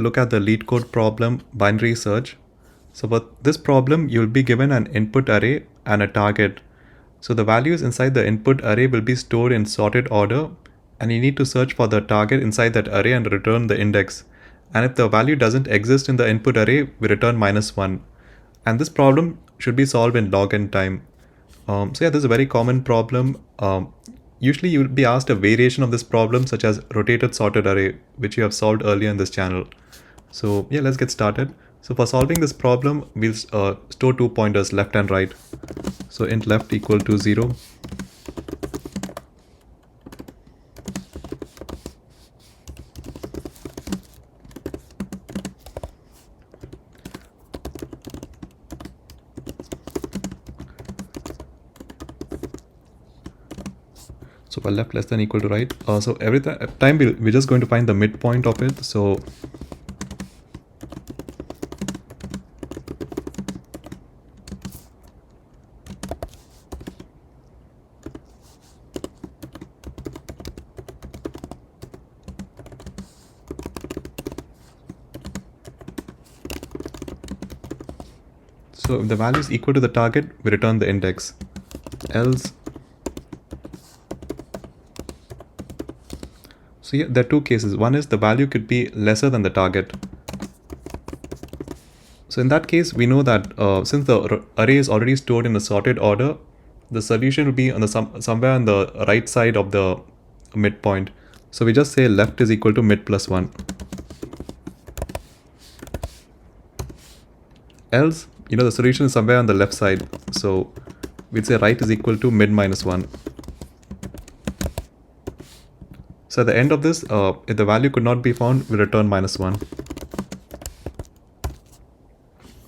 Look at the Leetcode problem binary search. So for this problem, you'll be given an input array and a target. So the values inside the input array will be stored in sorted order, and you need to search for the target inside that array and return the index. And if the value doesn't exist in the input array, we return -1. And this problem should be solved in log n time. So yeah, this is a very common problem. Usually you will be asked a variation of this problem such as rotated sorted array, which you have solved earlier in this channel. So yeah, let's get started. So for solving this problem, we'll store 2 pointers, left and right. So int left equal to 0. So for left less than equal to right. So every time we're just going to find the midpoint of it. So if the value is equal to the target, we return the index. Else, so yeah, there are two cases. One is the value could be lesser than the target. So in that case, we know that since the array is already stored in a sorted order, the solution will be on the somewhere on the right side of the midpoint. So we just say left is equal to mid plus 1. Else, the solution is somewhere on the left side. So we'd say right is equal to mid minus 1. So at the end of this, if the value could not be found, we return -1.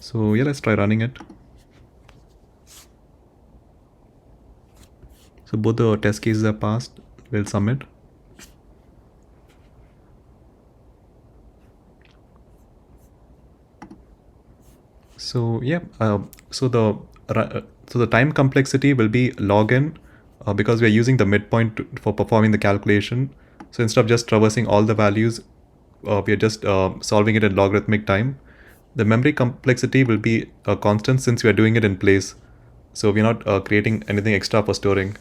So yeah, let's try running it. So both the test cases are passed. We'll submit. So yeah, so the time complexity will be log n because we are using the midpoint for performing the calculation. So instead of just traversing all the values, we are just solving it in logarithmic time. The memory complexity will be a constant since we are doing it in place. So we're not creating anything extra for storing.